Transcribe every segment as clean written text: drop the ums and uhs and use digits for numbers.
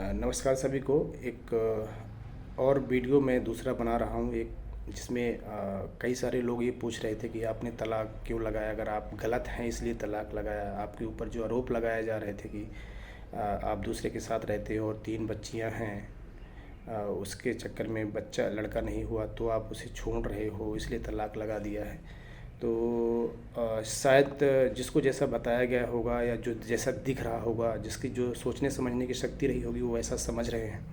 नमस्कार सभी को। एक और वीडियो मैं दूसरा बना रहा हूँ एक, जिसमें कई सारे लोग ये पूछ रहे थे कि आपने तलाक क्यों लगाया, अगर आप गलत हैं इसलिए तलाक लगाया। आपके ऊपर जो आरोप लगाए जा रहे थे कि आप दूसरे के साथ रहते हो और 3 बच्चियाँ हैं, उसके चक्कर में बच्चा लड़का नहीं हुआ तो आप उसे छोड़ रहे हो इसलिए तलाक लगा दिया है। तो शायद जिसको जैसा बताया गया होगा या जो जैसा दिख रहा होगा, जिसकी जो सोचने समझने की शक्ति रही होगी वो ऐसा समझ रहे हैं।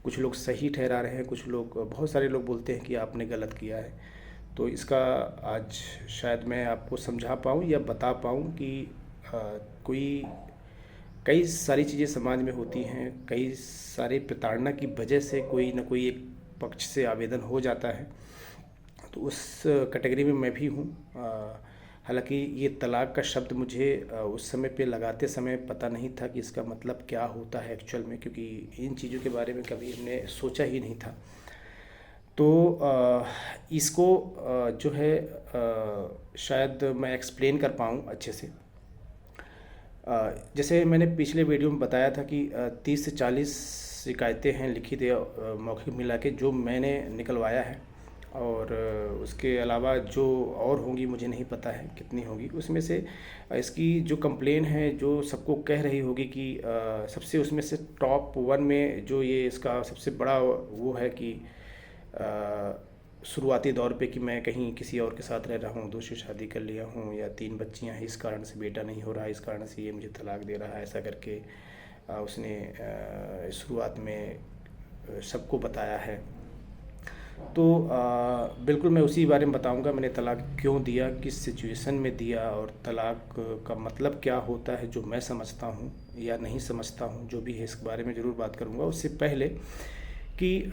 कुछ लोग सही ठहरा रहे हैं, कुछ लोग, बहुत सारे लोग बोलते हैं कि आपने गलत किया है। तो इसका आज शायद मैं आपको समझा पाऊँ या बता पाऊँ कि अ, कोई कई सारी चीज़ें समाज में होती हैं, कई सारे प्रताड़ना की वजह से कोई ना कोई एक पक्ष से आवेदन हो जाता है। तो उस कैटेगरी में मैं भी हूँ। हालांकि ये तलाक का शब्द मुझे उस समय पे लगाते समय पता नहीं था कि इसका मतलब क्या होता है एक्चुअल में, क्योंकि इन चीज़ों के बारे में कभी हमने सोचा ही नहीं था। तो इसको जो है शायद मैं एक्सप्लेन कर पाऊँ अच्छे से। जैसे मैंने पिछले वीडियो में बताया था कि 30 से 40 शिकायतें हैं लिखित या मौखिक मिला के जो मैंने निकलवाया है। और उसके अलावा जो और होंगी मुझे नहीं पता है कितनी होंगी। उसमें से इसकी जो कंप्लेन है जो सबको कह रही होगी कि सबसे उसमें से टॉप 1 में जो ये इसका सबसे बड़ा वो है कि शुरुआती दौर पे कि मैं कहीं किसी और के साथ रह रहा हूँ, दूसरी शादी कर लिया हूँ, या 3 बच्चियाँ हैं, इस कारण से बेटा नहीं हो रहा है, इस कारण से ये मुझे तलाक दे रहा है, ऐसा करके उसने शुरुआत में सबको बताया है। तो बिल्कुल मैं उसी बारे में बताऊंगा मैंने तलाक क्यों दिया, किस सिचुएशन में दिया, और तलाक का मतलब क्या होता है जो मैं समझता हूँ या नहीं समझता हूँ, जो भी है इस बारे में ज़रूर बात करूँगा। उससे पहले कि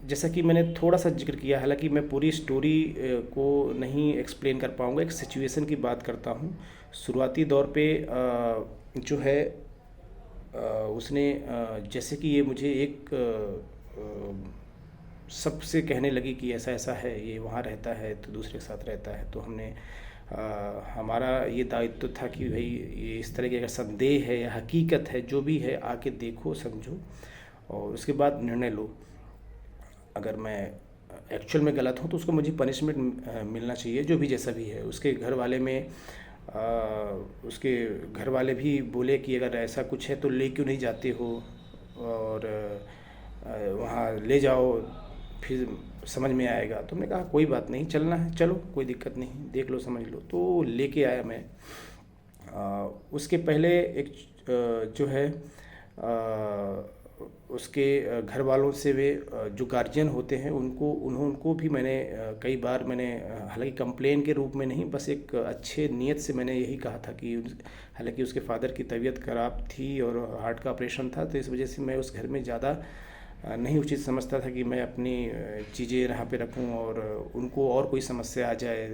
जैसा कि मैंने थोड़ा सा जिक्र किया, हालांकि मैं पूरी स्टोरी को नहीं एक्सप्लेन कर पाऊँगा, एक सिचुएशन की बात करता हूँ। शुरुआती दौर पे जो है उसने जैसे कि ये मुझे एक सबसे कहने लगी कि ऐसा ऐसा है, ये वहाँ रहता है तो दूसरे के साथ रहता है। तो हमने हमारा ये दायित्व था कि भाई ये इस तरह की अगर संदेह है या हकीकत है जो भी है आके देखो समझो और उसके बाद निर्णय लो। अगर मैं एक्चुअल में गलत हूँ तो उसको मुझे पनिशमेंट मिलना चाहिए, जो भी जैसा भी है। उसके घर वाले में उसके घर वाले भी बोले कि अगर ऐसा कुछ है तो ले क्यों नहीं जाते हो, और वहाँ ले जाओ फिर समझ में आएगा। तो हमने कहा कोई बात नहीं, चलना है चलो, कोई दिक्कत नहीं, देख लो समझ लो। तो लेके आया मैं। उसके पहले एक जो है उसके घर वालों से वे जो गार्जियन होते हैं उनको भी मैंने कई बार मैंने हालांकि कंप्लेन के रूप में नहीं, बस एक अच्छे नीयत से मैंने यही कहा था कि हालांकि उसके फादर की तबीयत ख़राब थी और हार्ट का ऑपरेशन था, तो इस वजह से मैं उस घर में ज़्यादा नहीं उचित समझता था कि मैं अपनी चीज़ें यहाँ पे रखूँ और उनको और कोई समस्या आ जाए,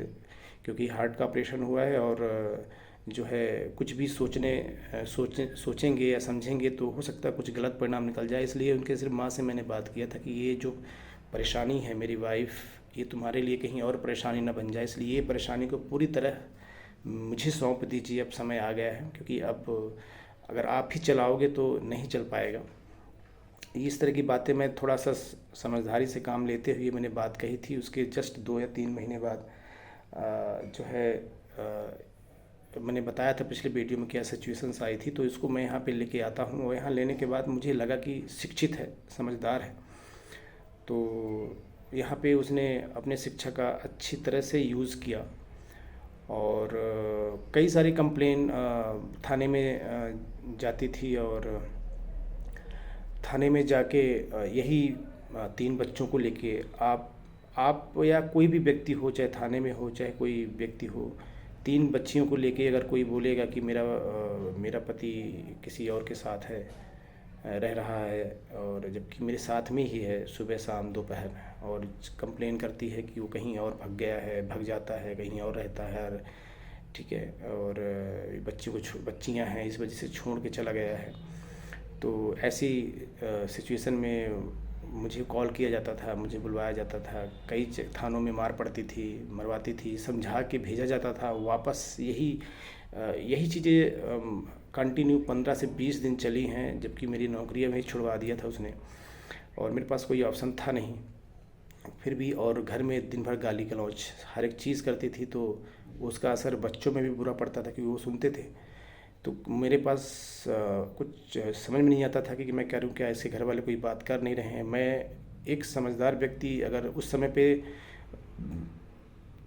क्योंकि हार्ट का ऑपरेशन हुआ है और जो है कुछ भी सोचेंगे या समझेंगे तो हो सकता है कुछ गलत परिणाम निकल जाए। इसलिए उनके सिर्फ माँ से मैंने बात किया था कि ये जो परेशानी है मेरी वाइफ, ये तुम्हारे लिए कहीं और परेशानी ना बन जाए, इसलिए ये परेशानी को पूरी तरह मुझे सौंप दीजिए, अब समय आ गया है, क्योंकि अब अगर आप ही चलाओगे तो नहीं चल पाएगा। इस तरह की बातें मैं थोड़ा सा समझदारी से काम लेते हुए मैंने बात कही थी। उसके जस्ट 2 या 3 महीने बाद जो है मैंने बताया था पिछले वीडियो में क्या सिचुएशंस आई थी। तो इसको मैं यहाँ पे लेके आता हूँ और यहाँ लेने के बाद मुझे लगा कि शिक्षित है, समझदार है। तो यहाँ पे उसने अपने शिक्षा का अच्छी तरह से यूज़ किया और कई सारी कंप्लेन थाने में जाती थी, और थाने में जाके यही 3 बच्चों को लेके आप या कोई भी व्यक्ति हो, चाहे थाने में हो चाहे कोई व्यक्ति हो, 3 बच्चियों को लेके अगर कोई बोलेगा कि मेरा पति किसी और के साथ है, रह रहा है, और जबकि मेरे साथ में ही है सुबह शाम दोपहर, और कंप्लेन करती है कि वो कहीं और भग गया है, भग जाता है, कहीं और रहता है, ठीक है, और बच्चियां हैं इस वजह से छोड़ के चला गया है। तो ऐसी सिचुएशन में मुझे कॉल किया जाता था, मुझे बुलवाया जाता था, कई थानों में मार पड़ती थी, मरवाती थी, समझा के भेजा जाता था वापस। यही चीज़ें कंटिन्यू 15 से 20 दिन चली हैं, जबकि मेरी नौकरी में छुड़वा दिया था उसने और मेरे पास कोई ऑप्शन था नहीं। फिर भी और घर में दिन भर गाली गलौज हर एक चीज़ करती थी, तो उसका असर बच्चों में भी बुरा पड़ता था क्योंकि वो सुनते थे। तो मेरे पास कुछ समझ में नहीं आता था कि मैं करूँ क्या। ऐसे घर वाले कोई बात कर नहीं रहे हैं। मैं एक समझदार व्यक्ति अगर उस समय पे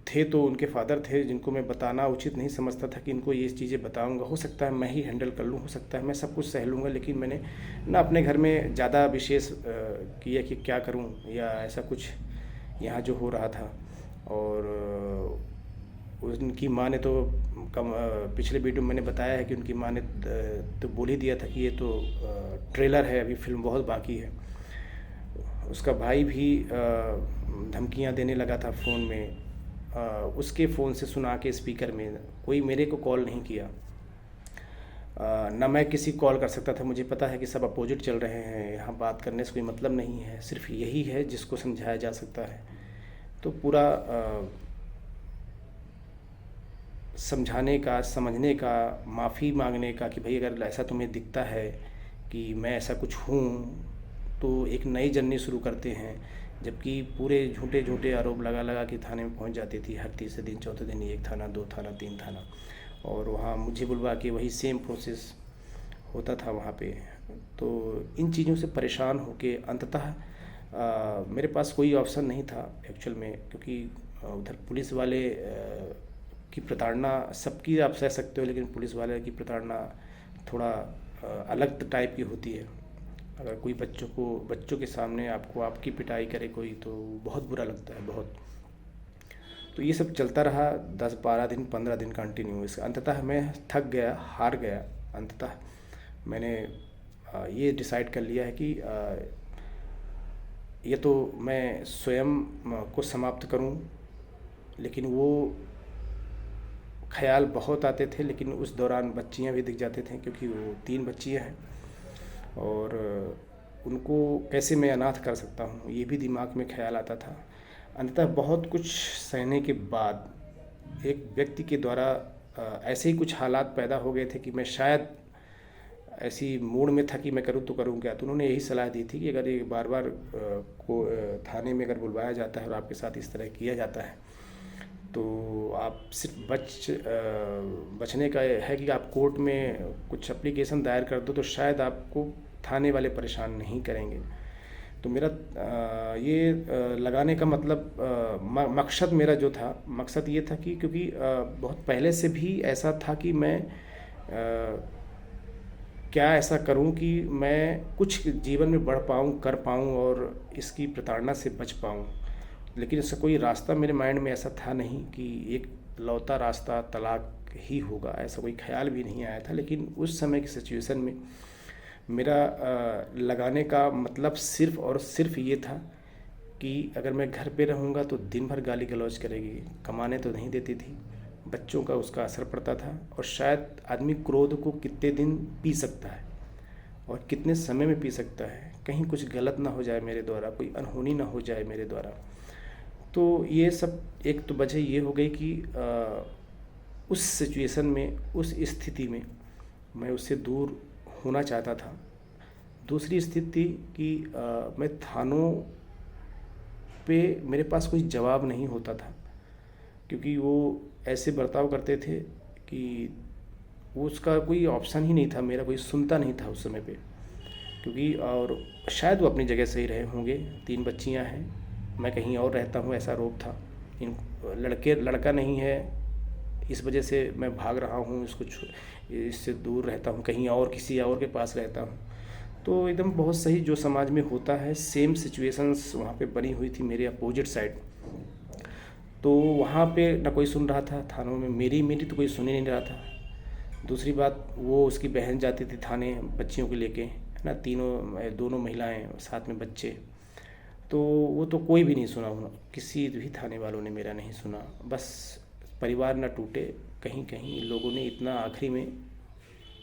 थे तो उनके फादर थे, जिनको मैं बताना उचित नहीं समझता था कि इनको ये चीज़ें बताऊंगा। हो सकता है मैं ही हैंडल कर लूँ, हो सकता है मैं सब कुछ सह लूँगा, लेकिन मैंने ना अपने घर में ज़्यादा विशेष किया कि क्या करूँ या ऐसा कुछ यहाँ जो हो रहा था। और उनकी माँ ने तो पिछले वीडियो में मैंने बताया है कि उनकी माँ ने तो बोल ही दिया था कि ये तो ट्रेलर है, अभी फिल्म बहुत बाकी है। उसका भाई भी धमकियाँ देने लगा था फ़ोन में, उसके फ़ोन से सुना के स्पीकर में। कोई मेरे को कॉल नहीं किया, ना मैं किसी कॉल कर सकता था। मुझे पता है कि सब अपोजिट चल रहे हैं, यहाँ बात करने से कोई मतलब नहीं है, सिर्फ यही है जिसको समझाया जा सकता है। तो पूरा समझाने का, समझने का, माफ़ी मांगने का कि भाई अगर ऐसा तुम्हें दिखता है कि मैं ऐसा कुछ हूँ तो एक नई जर्नी शुरू करते हैं। जबकि पूरे झूठे झूठे आरोप लगा लगा के थाने में पहुंच जाती थी। हर तीसरे दिन चौथे दिन 1 थाना 2 थाना 3 थाना, और वहाँ मुझे बुलवा के वही सेम प्रोसेस होता था वहाँ पे। तो इन चीज़ों से परेशान होके अंततः मेरे पास कोई ऑप्शन नहीं था एक्चुअल में, क्योंकि उधर पुलिस वाले की प्रताड़ना सबकी आप सह सकते हो, लेकिन पुलिस वाले की प्रताड़ना थोड़ा अलग टाइप की होती है। अगर कोई बच्चों के सामने आपकी पिटाई करे कोई, तो बहुत बुरा लगता है, बहुत। तो ये सब चलता रहा 10-12 दिन 15 दिन कंटिन्यू। इस अंततः मैं थक गया, हार गया। अंततः मैंने ये डिसाइड कर लिया है कि ये तो मैं स्वयं को समाप्त करूं। लेकिन वो ख्याल बहुत आते थे, लेकिन उस दौरान बच्चियां भी दिख जाते थे, क्योंकि वो 3 बच्चियां हैं और उनको कैसे मैं अनाथ कर सकता हूँ, ये भी दिमाग में ख्याल आता था। अंततः बहुत कुछ सहने के बाद एक व्यक्ति के द्वारा ऐसे ही कुछ हालात पैदा हो गए थे कि मैं शायद ऐसी मूड में था कि मैं करूँ तो करूँ क्या। तो उन्होंने यही सलाह दी थी कि अगर ये बार बार को थाने में अगर बुलवाया जाता है और आपके साथ इस तरह किया जाता है, तो आप सिर्फ बचने का है कि आप कोर्ट में कुछ एप्लीकेशन दायर कर दो, तो शायद आपको थाने वाले परेशान नहीं करेंगे। तो मेरा ये लगाने का मतलब मकसद मेरा जो था, मकसद ये था कि क्योंकि बहुत पहले से भी ऐसा था कि मैं क्या ऐसा करूं कि मैं कुछ जीवन में बढ़ पाऊं, कर पाऊं और इसकी प्रताड़ना से बच पाऊं। लेकिन इसका कोई रास्ता मेरे माइंड में ऐसा था नहीं कि एक लौता रास्ता तलाक ही होगा, ऐसा कोई ख्याल भी नहीं आया था। लेकिन उस समय की सिचुएशन में मेरा लगाने का मतलब सिर्फ़ और सिर्फ ये था कि अगर मैं घर पे रहूँगा तो दिन भर गाली गलौज करेगी, कमाने तो नहीं देती थी, बच्चों का उसका असर पड़ता था। और शायद आदमी क्रोध को कितने दिन पी सकता है और कितने समय में पी सकता है, कहीं कुछ गलत ना हो जाए मेरे द्वारा, कोई अनहोनी ना हो जाए मेरे द्वारा। तो ये सब एक तो वजह ये हो गई कि उस सिचुएशन में, उस स्थिति में मैं उससे दूर होना चाहता था। दूसरी स्थिति कि मैं थानों पे मेरे पास कोई जवाब नहीं होता था, क्योंकि वो ऐसे बर्ताव करते थे कि वो उसका कोई ऑप्शन ही नहीं था, मेरा कोई सुनता नहीं था उस समय पे। क्योंकि और शायद वो अपनी जगह सही रहे होंगे, 3 बच्चियां हैं, मैं कहीं और रहता हूँ, ऐसा रोप था। इन लड़का नहीं है, इस वजह से मैं भाग रहा हूँ, इससे दूर रहता हूँ, कहीं और किसी और के पास रहता हूँ। तो एकदम बहुत सही जो समाज में होता है, सेम सिचुएशंस वहाँ पे बनी हुई थी मेरे अपोजिट साइड। तो वहाँ पे ना कोई सुन रहा था थानों में, मेरी तो कोई सुन ही नहीं रहा था। दूसरी बात, वो उसकी बहन जाती थी थाने बच्चियों को लेके, है ना, दोनों महिलाएं साथ में बच्चे, तो वो तो कोई भी नहीं सुना, किसी भी थाने वालों ने मेरा नहीं सुना। बस परिवार ना टूटे, कहीं कहीं लोगों ने इतना आखिरी में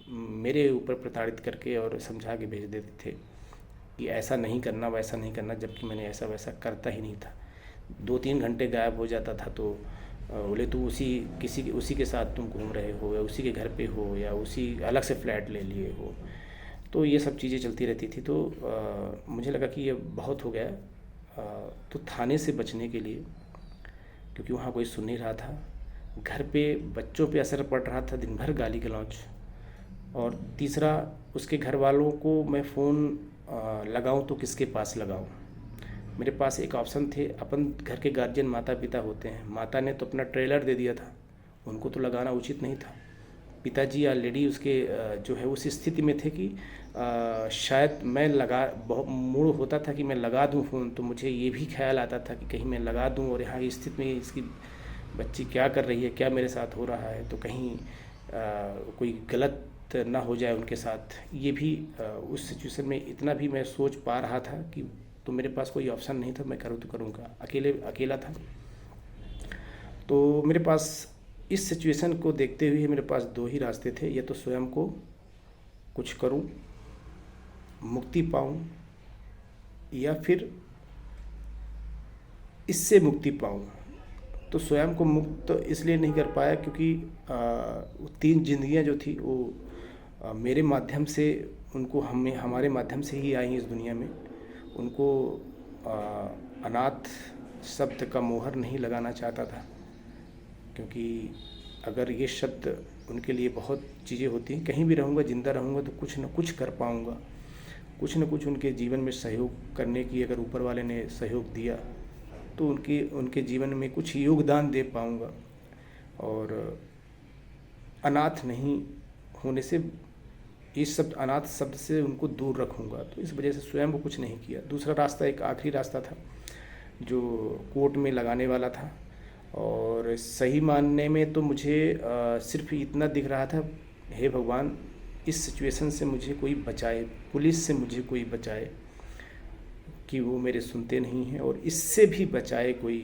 मेरे ऊपर प्रताड़ित करके और समझा के भेज देते थे कि ऐसा नहीं करना, वैसा नहीं करना, जबकि मैंने ऐसा वैसा करता ही नहीं था। 2-3 घंटे गायब हो जाता था तो बोले तू उसी के साथ तुम घूम रहे हो, या उसी के घर पे हो, या उसी अलग से फ्लैट ले लिए हो। तो ये सब चीज़ें चलती रहती थी। तो मुझे लगा कि ये बहुत हो गया। तो थाने से बचने के लिए, क्योंकि वहाँ कोई सुन नहीं रहा था, घर पे बच्चों पे असर पड़ रहा था, दिन भर गाली गलौज, और तीसरा उसके घर वालों को मैं फ़ोन लगाऊं तो किसके पास लगाऊं। मेरे पास एक ऑप्शन थे, अपन घर के गार्जियन माता पिता होते हैं, माता ने तो अपना ट्रेलर दे दिया था, उनको तो लगाना उचित नहीं था। पिताजी ऑलरेडी उसके जो है उस स्थिति में थे कि शायद मैं लगा, बहुत मूड होता था कि मैं लगा दूं फ़ोन, तो मुझे ये भी ख्याल आता था कि कहीं मैं लगा दूं और यहाँ की स्थिति में इसकी बच्ची क्या कर रही है, क्या मेरे साथ हो रहा है, तो कहीं कोई गलत ना हो जाए उनके साथ। ये भी उस सिचुएशन में इतना भी मैं सोच पा रहा था कि तो मेरे पास कोई ऑप्शन नहीं था, मैं करूँ तो करूँगा, अकेला था। तो मेरे पास इस सिचुएशन को देखते हुए मेरे पास दो ही रास्ते थे, या तो स्वयं को कुछ करूं, मुक्ति पाऊं, या फिर इससे मुक्ति पाऊं। तो स्वयं को मुक्त तो इसलिए नहीं कर पाया क्योंकि तीन जिंदगियां जो थी वो मेरे माध्यम से, उनको हमारे माध्यम से ही आई इस दुनिया में। उनको अनाथ शब्द का मोहर नहीं लगाना चाहता था, क्योंकि अगर ये शब्द उनके लिए बहुत चीज़ें होती हैं। कहीं भी रहूँगा, ज़िंदा रहूँगा तो कुछ न कुछ कर पाऊँगा, कुछ न कुछ उनके जीवन में सहयोग करने की, अगर ऊपर वाले ने सहयोग दिया तो उनके जीवन में कुछ योगदान दे पाऊँगा, और अनाथ नहीं होने से, इस शब्द अनाथ शब्द से उनको दूर रखूँगा। तो इस वजह से स्वयं को कुछ नहीं किया। दूसरा रास्ता, एक आखिरी रास्ता था जो कोर्ट में लगाने वाला था, और सही मानने में तो मुझे सिर्फ इतना दिख रहा था, हे भगवान इस सिचुएशन से मुझे कोई बचाए, पुलिस से मुझे कोई बचाए, कि वो मेरे सुनते नहीं हैं, और इससे भी बचाए कोई,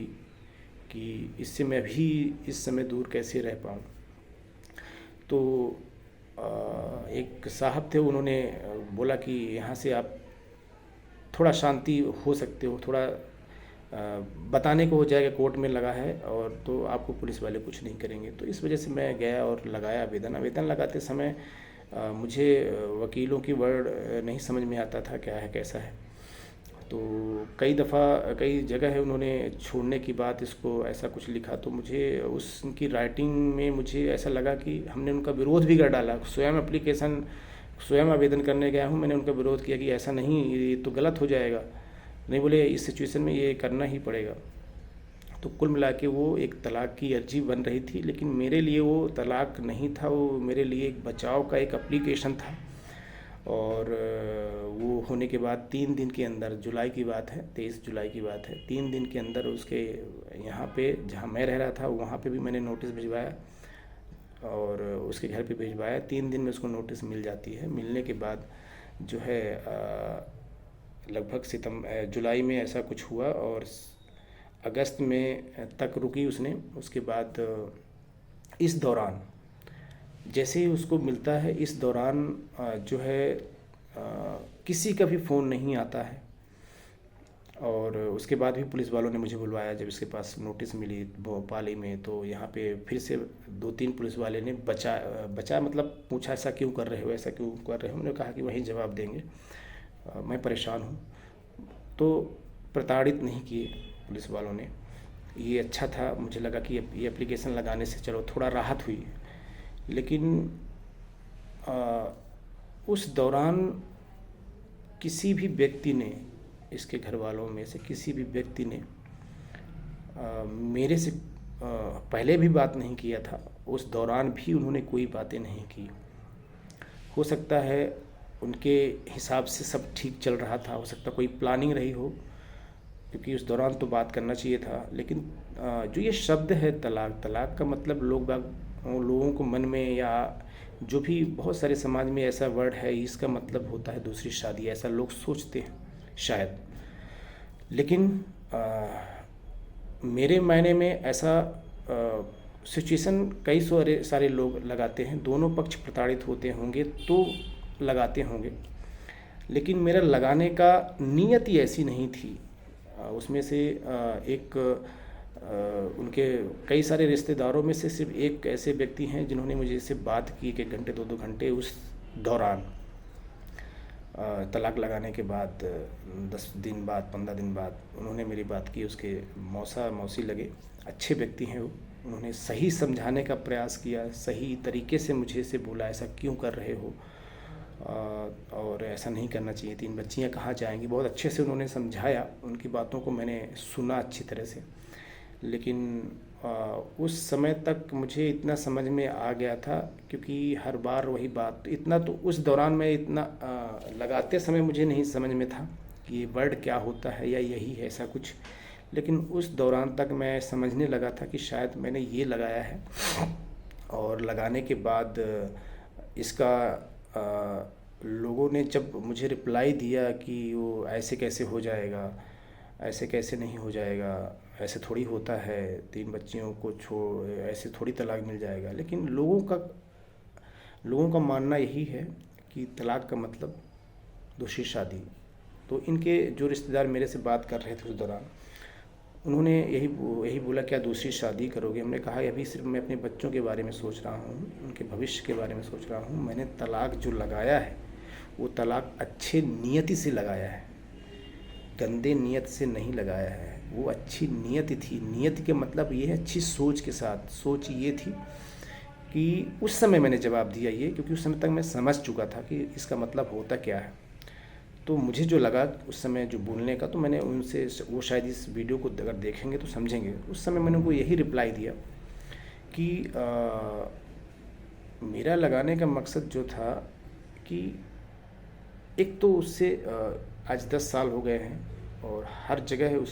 कि इससे मैं भी इस समय दूर कैसे रह पाऊँ। तो एक साहब थे, उन्होंने बोला कि यहाँ से आप थोड़ा शांति हो सकते हो, थोड़ा बताने को हो जाएगा कोर्ट में लगा है, और तो आपको पुलिस वाले कुछ नहीं करेंगे। तो इस वजह से मैं गया और लगाया आवेदन लगाते समय मुझे वकीलों की वर्ड नहीं समझ में आता था क्या है कैसा है। तो कई जगह है उन्होंने छोड़ने की बात इसको ऐसा कुछ लिखा, तो मुझे उनकी राइटिंग में मुझे ऐसा लगा कि हमने उनका विरोध भी कर डाला। स्वयं आवेदन करने गया हूँ, मैंने उनका विरोध किया कि ऐसा नहीं, ये तो गलत हो जाएगा। नहीं, बोले इस सिचुएशन में ये करना ही पड़ेगा। तो कुल मिला के वो एक तलाक की अर्जी बन रही थी, लेकिन मेरे लिए वो तलाक नहीं था, वो मेरे लिए एक बचाव का एक एप्लीकेशन था। और वो होने के बाद 3 दिन के अंदर, जुलाई की बात है, 23 जुलाई की बात है, 3 दिन के अंदर उसके यहाँ पे जहाँ मैं रह रहा था वहाँ पे भी मैंने नोटिस भिजवाया, और उसके घर पे भिजवाया। 3 दिन में उसको नोटिस मिल जाती है। मिलने के बाद जो है लगभग जुलाई में ऐसा कुछ हुआ, और अगस्त में तक रुकी उसने। उसके बाद इस दौरान जैसे ही उसको मिलता है, इस दौरान जो है किसी का भी फ़ोन नहीं आता है। और उसके बाद भी पुलिस वालों ने मुझे बुलवाया जब इसके पास नोटिस मिली भोपाली में। तो यहाँ पे फिर से 2-3 पुलिस वाले ने बचा मतलब पूछा, ऐसा क्यों कर रहे हो, ऐसा क्यों कर रहे हो। मैंने कहा कि वही जवाब देंगे, मैं परेशान हूँ। तो प्रताड़ित नहीं किए पुलिस वालों ने, ये अच्छा था। मुझे लगा कि ये एप्लीकेशन लगाने से चलो थोड़ा राहत हुई। लेकिन उस दौरान किसी भी व्यक्ति ने, इसके घर वालों में से किसी भी व्यक्ति ने मेरे से पहले भी बात नहीं किया था, उस दौरान भी उन्होंने कोई बातें नहीं की। हो सकता है उनके हिसाब से सब ठीक चल रहा था, हो सकता कोई प्लानिंग रही हो, क्योंकि उस दौरान तो बात करना चाहिए था। लेकिन जो ये शब्द है तलाक का मतलब लोगों को मन में, या जो भी बहुत सारे समाज में ऐसा वर्ड है, इसका मतलब होता है दूसरी शादी, ऐसा लोग सोचते हैं शायद। लेकिन मेरे मायने में ऐसा सिचुएशन कई सारे लोग लगाते हैं, दोनों पक्ष प्रताड़ित होते होंगे तो लगाते होंगे, लेकिन मेरा लगाने का नीयत ही ऐसी नहीं थी। उसमें से एक उनके कई सारे रिश्तेदारों में से सिर्फ एक ऐसे व्यक्ति हैं जिन्होंने मुझे से बात की 1-1 घंटे 2-2 घंटे उस दौरान, तलाक लगाने के बाद 10 दिन बाद 15 दिन बाद उन्होंने मेरी बात की। उसके मौसा मौसी लगे, अच्छे व्यक्ति हैं वो। उन्होंने सही समझाने का प्रयास किया, सही तरीके से मुझे से बोला ऐसा क्यों कर रहे हो, और ऐसा नहीं करना चाहिए, 3 बच्चियाँ कहाँ जाएंगी। बहुत अच्छे से उन्होंने समझाया, उनकी बातों को मैंने सुना अच्छी तरह से। लेकिन उस समय तक मुझे इतना समझ में आ गया था, क्योंकि हर बार वही बात, इतना तो उस दौरान मैं इतना लगाते समय मुझे नहीं समझ में था कि ये वर्ड क्या होता है या यही है ऐसा कुछ। लेकिन उस दौरान तक मैं समझने लगा था कि शायद मैंने ये लगाया है, और लगाने के बाद इसका लोगों ने जब मुझे रिप्लाई दिया कि वो ऐसे कैसे हो जाएगा, ऐसे कैसे नहीं हो जाएगा, ऐसे थोड़ी होता है, 3 बच्चियों को छोड़ ऐसे थोड़ी तलाक मिल जाएगा। लेकिन लोगों का मानना यही है कि तलाक का मतलब दूसरी शादी। तो इनके जो रिश्तेदार मेरे से बात कर रहे थे उस दौरान, उन्होंने यही बोला, क्या दूसरी शादी करोगे? हमने कहा अभी सिर्फ मैं अपने बच्चों के बारे में सोच रहा हूँ, उनके भविष्य के बारे में सोच रहा हूँ। मैंने तलाक जो लगाया है वो तलाक अच्छे नियति से लगाया है, गंदे नियत से नहीं लगाया है। वो अच्छी नियति थी। नियति के मतलब ये है अच्छी सोच के साथ। सोच ये थी कि उस समय मैंने जवाब दिया ये, क्योंकि उस समय तक मैं समझ चुका था कि इसका मतलब होता क्या है। तो मुझे जो लगा उस समय जो बोलने का, तो मैंने उनसे, वो शायद इस वीडियो को अगर देखेंगे तो समझेंगे, उस समय मैंने उनको यही रिप्लाई दिया कि मेरा लगाने का मकसद जो था कि एक तो उससे आज 10 साल हो गए हैं, और हर जगह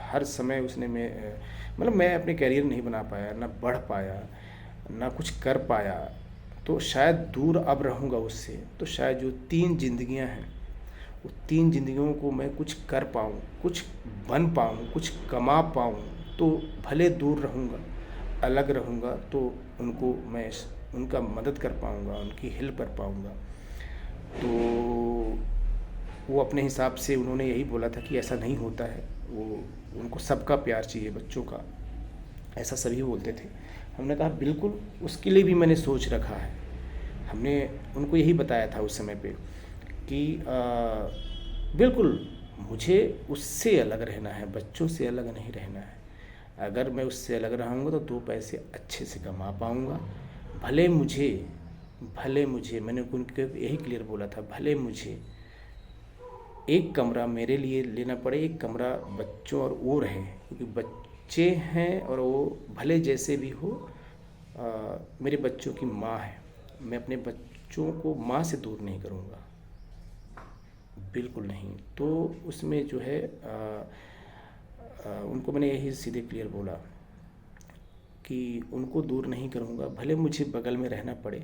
हर समय उसने मतलब मैं अपने करियर नहीं बना पाया, ना बढ़ पाया, ना कुछ कर पाया। तो शायद दूर अब रहूँगा उससे, तो शायद जो 3 जिंदगियां हैं, वो 3 जिंदगियों को मैं कुछ कर पाऊँ, कुछ बन पाऊँ, कुछ कमा पाऊँ। तो भले दूर रहूँगा, अलग रहूँगा, तो उनको मैं उनका मदद कर पाऊँगा, उनकी हेल्प कर पाऊँगा। तो वो अपने हिसाब से उन्होंने यही बोला था कि ऐसा नहीं होता है, उनको सबका प्यार चाहिए, बच्चों का, ऐसा सभी बोलते थे। हमने कहा बिल्कुल, उसके लिए भी मैंने सोच रखा है। हमने उनको यही बताया था उस समय पे कि बिल्कुल मुझे उससे अलग रहना है, बच्चों से अलग नहीं रहना है। अगर मैं उससे अलग रहूँगा तो 2 पैसे अच्छे से कमा पाऊँगा। भले मुझे मैंने उनको यही क्लियर बोला था, भले मुझे एक कमरा मेरे लिए लेना पड़े, एक कमरा बच्चों और वो रहे, क्योंकि बच्चे हैं और वो भले जैसे भी हो, मेरे बच्चों की माँ है। मैं अपने बच्चों को माँ से दूर नहीं करूँगा, बिल्कुल नहीं। तो उसमें जो है उनको मैंने यही सीधे क्लियर बोला कि उनको दूर नहीं करूँगा, भले मुझे बगल में रहना पड़े।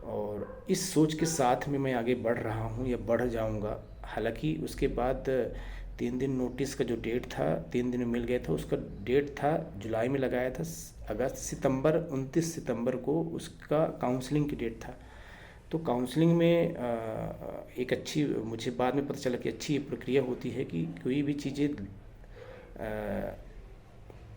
और इस सोच के साथ में मैं आगे बढ़ रहा हूँ या बढ़ जाऊँगा। हालांकि उसके बाद 3 दिन नोटिस का जो डेट था, 3 दिन में मिल गया था। उसका डेट था जुलाई में लगाया था, अगस्त सितंबर 29 सितंबर को उसका काउंसलिंग की डेट था। तो काउंसलिंग में एक अच्छी, मुझे बाद में पता चला कि अच्छी प्रक्रिया होती है कि कोई भी चीज़ें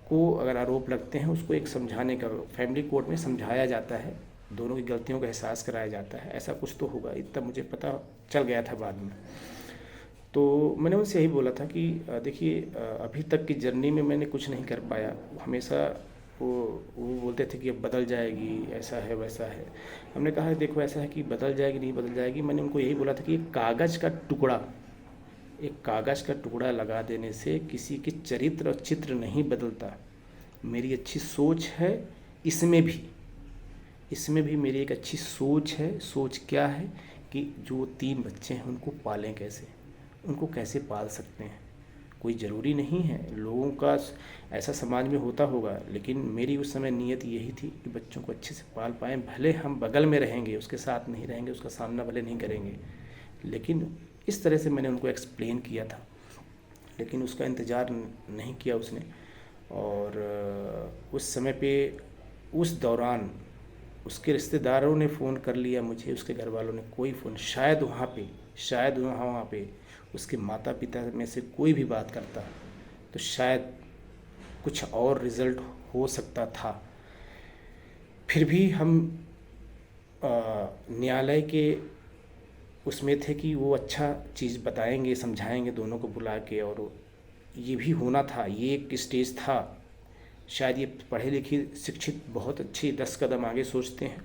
को अगर आरोप लगते हैं उसको एक समझाने का, फैमिली कोर्ट में समझाया जाता है, दोनों की गलतियों का एहसास कराया जाता है। ऐसा कुछ तो होगा, इतना मुझे पता चल गया था बाद में। तो मैंने उनसे यही बोला था कि देखिए, अभी तक की जर्नी में मैंने कुछ नहीं कर पाया। हमेशा वो बोलते थे कि अब बदल जाएगी, ऐसा है वैसा है। हमने कहा देखो ऐसा है कि बदल जाएगी नहीं बदल जाएगी। मैंने उनको यही बोला था कि एक कागज़ का टुकड़ा लगा देने से किसी के चरित्र और चित्र नहीं बदलता। मेरी अच्छी सोच है, इसमें भी मेरी एक अच्छी सोच है। सोच क्या है कि जो 3 बच्चे हैं उनको पालें कैसे, उनको कैसे पाल सकते हैं। कोई ज़रूरी नहीं है, लोगों का ऐसा समाज में होता होगा, लेकिन मेरी उस समय नीयत यही थी कि बच्चों को अच्छे से पाल पाएँ। भले हम बगल में रहेंगे, उसके साथ नहीं रहेंगे, उसका सामना भले नहीं करेंगे, लेकिन इस तरह से मैंने उनको एक्सप्लेन किया था। लेकिन उसका इंतज़ार नहीं किया उसने। और उस समय पे, उस दौरान उसके रिश्तेदारों ने फ़ोन कर लिया मुझे, उसके घर वालों ने कोई फ़ोन, शायद वहाँ पे उसके माता पिता में से कोई भी बात करता तो शायद कुछ और रिज़ल्ट हो सकता था। फिर भी हम न्यायालय के उसमें थे कि वो अच्छा चीज़ बताएंगे, समझाएंगे दोनों को बुला के, और ये भी होना था, ये एक स्टेज था। शायद ये पढ़े लिखे शिक्षित बहुत अच्छे 10 कदम आगे सोचते हैं,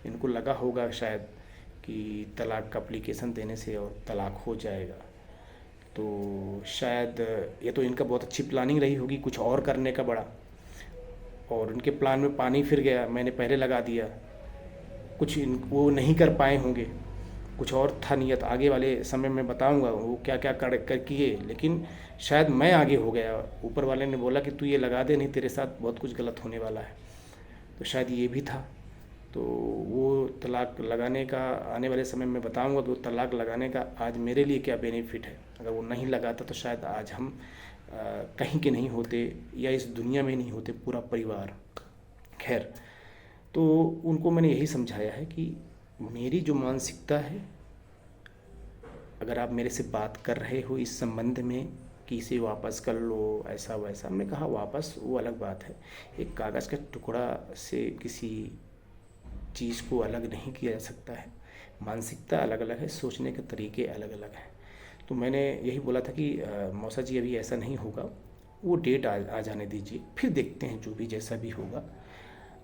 इनको लगा होगा शायद कि तलाक का एप्लीकेशन देने से और तलाक हो जाएगा, तो शायद ये तो इनका बहुत अच्छी प्लानिंग रही होगी कुछ और करने का बड़ा, और उनके प्लान में पानी फिर गया, मैंने पहले लगा दिया। कुछ वो नहीं कर पाए होंगे, कुछ और था नियत, आगे वाले समय में बताऊंगा वो क्या क्या कर किए, लेकिन शायद मैं आगे हो गया। ऊपर वाले ने बोला कि तू ये लगा दे, नहीं तेरे साथ बहुत कुछ गलत होने वाला है, तो शायद ये भी था। तो वो तलाक लगाने का आने वाले समय में बताऊंगा कि वो तलाक लगाने का आज मेरे लिए क्या बेनिफिट है। अगर वो नहीं लगाता तो शायद आज हम कहीं के नहीं होते, या इस दुनिया में नहीं होते पूरा परिवार। खैर, तो उनको मैंने यही समझाया है कि मेरी जो मानसिकता है, अगर आप मेरे से बात कर रहे हो इस संबंध में कि इसे वापस कर लो ऐसा वैसा, हमने कहा वापस वो अलग बात है, एक कागज़ का टुकड़ा से किसी चीज़ को अलग नहीं किया जा सकता है। मानसिकता अलग अलग है, सोचने के तरीके अलग अलग हैं। तो मैंने यही बोला था कि मौसा जी अभी ऐसा नहीं होगा, वो डेट आ जाने दीजिए, फिर देखते हैं जो भी जैसा भी होगा।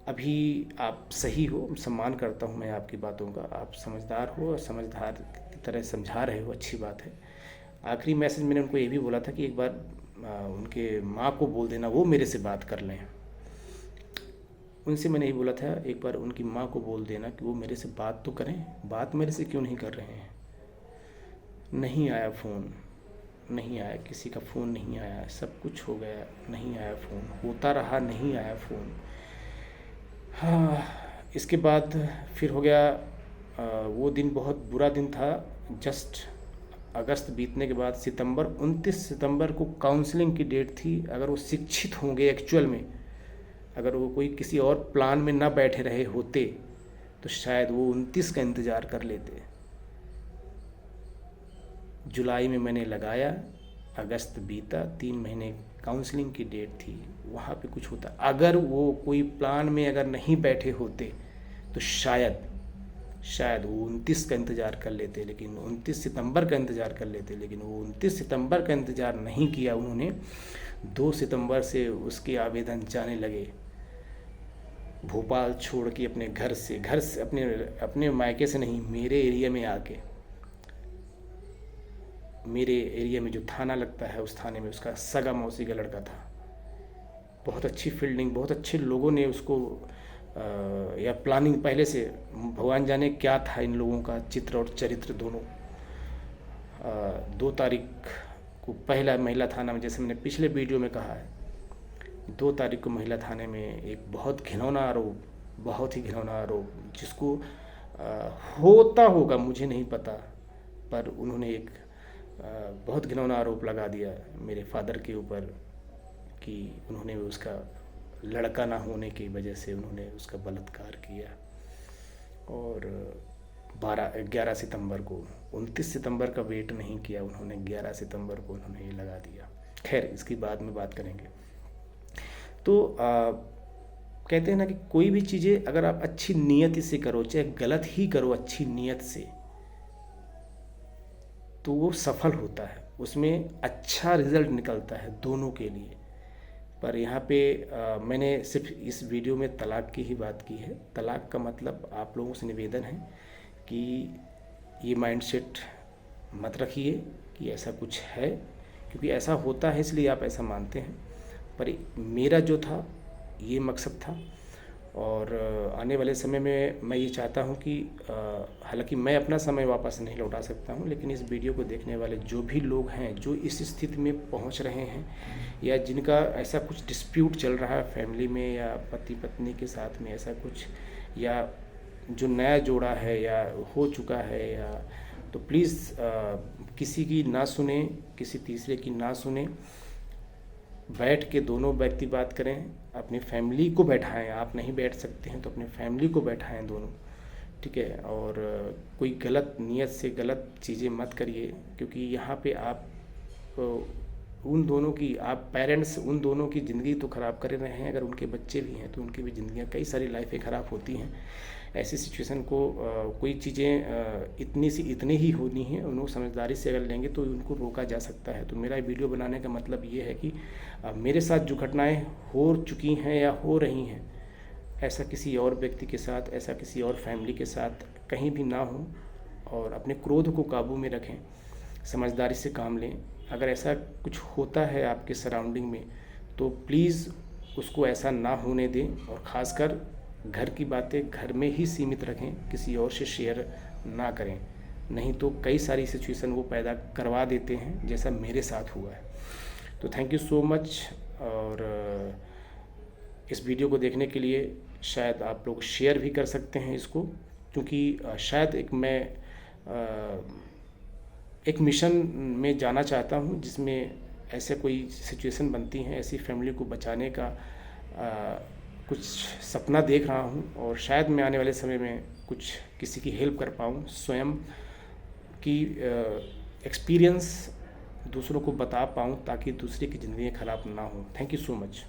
अभी आप सही हो, सम्मान करता हूँ मैं आपकी बातों का, आप समझदार हो और समझदार की तरह समझा रहे हो, अच्छी बात है। आखिरी मैसेज मैंने उनको ये भी बोला था कि एक बार उनके माँ को बोल देना वो मेरे से बात कर लें। उनसे मैंने यही बोला था एक बार उनकी माँ को बोल देना कि वो मेरे से बात तो करें, बात मेरे से क्यों नहीं कर रहे हैं। नहीं आया फ़ोन, नहीं आया, किसी का फ़ोन नहीं आया, सब कुछ हो गया, नहीं आया फ़ोन, होता रहा, नहीं आया फ़ोन। हाँ, इसके बाद फिर हो गया वो दिन बहुत बुरा दिन था। जस्ट अगस्त बीतने के बाद सितंबर, 29 सितंबर को काउंसलिंग की डेट थी। अगर वो शिक्षित होंगे एक्चुअल में, अगर वो कोई किसी और प्लान में ना बैठे रहे होते, तो शायद वो 29 का इंतज़ार कर लेते। जुलाई में मैंने लगाया, अगस्त बीता, 3 महीने काउंसलिंग की डेट थी, वहाँ पे कुछ होता। अगर वो कोई प्लान में अगर नहीं बैठे होते तो शायद वो 29 का इंतज़ार कर लेते, लेकिन 29 सितंबर का इंतज़ार कर लेते, लेकिन वो 29 सितंबर का इंतज़ार नहीं किया उन्होंने। 2 सितंबर से उसके आवेदन जाने लगे, भोपाल छोड़ के अपने घर से अपने मायके से नहीं, मेरे एरिया में आके, मेरे एरिया में जो थाना लगता है उस थाने में उसका सगा मौसी का लड़का था। बहुत अच्छी फील्डिंग, बहुत अच्छे लोगों ने उसको या प्लानिंग पहले से, भगवान जाने क्या था इन लोगों का चित्र और चरित्र दोनों। 2 तारीख को पहला महिला थाना में, जैसे मैंने पिछले वीडियो में कहा है, 2 तारीख को महिला थाने में एक बहुत घिनौना आरोप, बहुत ही घिनौना आरोप, जिसको होता होगा मुझे नहीं पता, पर उन्होंने एक बहुत घिनौना आरोप लगा दिया मेरे फादर के ऊपर कि उन्होंने उसका लड़का ना होने की वजह से उन्होंने उसका बलात्कार किया। और 11 सितंबर को, 29 सितंबर का वेट नहीं किया उन्होंने, 11 सितंबर को उन्होंने ये लगा दिया। खैर, इसकी बाद में बात करेंगे। तो कहते हैं ना कि कोई भी चीज़ें अगर आप अच्छी नीयत से करो, चाहे गलत ही करो, अच्छी नीयत से, तो वो सफल होता है, उसमें अच्छा रिजल्ट निकलता है दोनों के लिए। पर यहाँ पे मैंने सिर्फ इस वीडियो में तलाक की ही बात की है। तलाक का मतलब आप लोगों से निवेदन है कि ये माइंडसेट मत रखिए कि ऐसा कुछ है, क्योंकि ऐसा होता है इसलिए आप ऐसा मानते हैं। पर मेरा जो था ये मकसद था, और आने वाले समय में मैं ये चाहता हूँ कि हालांकि मैं अपना समय वापस नहीं लौटा सकता हूँ, लेकिन इस वीडियो को देखने वाले जो भी लोग हैं जो इस स्थिति में पहुँच रहे हैं, या जिनका ऐसा कुछ डिस्प्यूट चल रहा है फैमिली में या पति पत्नी के साथ में ऐसा कुछ, या जो नया जोड़ा है या हो चुका है, या तो प्लीज़ किसी की ना सुने, किसी तीसरे की ना सुने, बैठ के दोनों व्यक्ति बात करें, अपनी फैमिली को बैठाएं। आप नहीं बैठ सकते हैं तो अपनी फैमिली को बैठाएं दोनों, ठीक है। और कोई गलत नीयत से गलत चीज़ें मत करिए, क्योंकि यहाँ पे आप उन दोनों की, आप पेरेंट्स उन दोनों की ज़िंदगी तो ख़राब कर रहे हैं, अगर उनके बच्चे भी हैं तो उनकी भी ज़िंदगियाँ, कई सारी लाइफ़ें ख़राब होती हैं। ऐसी सिचुएशन को कोई चीज़ें इतनी ही होनी है, उनको समझदारी से अगर लेंगे तो उनको रोका जा सकता है। तो मेरा वीडियो बनाने का मतलब ये है कि मेरे साथ जो घटनाएं हो चुकी हैं या हो रही हैं, ऐसा किसी और व्यक्ति के साथ, ऐसा किसी और फैमिली के साथ कहीं भी ना हो, और अपने क्रोध को काबू में रखें, समझदारी से काम लें। अगर ऐसा कुछ होता है आपके सराउंडिंग में तो प्लीज़ उसको ऐसा ना होने दें, और ख़ासकर घर की बातें घर में ही सीमित रखें, किसी और से शेयर ना करें, नहीं तो कई सारी सिचुएशन वो पैदा करवा देते हैं, जैसा मेरे साथ हुआ है। तो थैंक यू सो मच। और इस वीडियो को देखने के लिए शायद आप लोग शेयर भी कर सकते हैं इसको, क्योंकि शायद एक मिशन में जाना चाहता हूँ जिसमें ऐसे कोई सिचुएशन बनती हैं, ऐसी फैमिली को बचाने का कुछ सपना देख रहा हूँ, और शायद मैं आने वाले समय में कुछ किसी की हेल्प कर पाऊँ, स्वयं की एक्सपीरियंस दूसरों को बता पाऊँ, ताकि दूसरे की ज़िंदगी ख़राब ना हो। Thank you so much.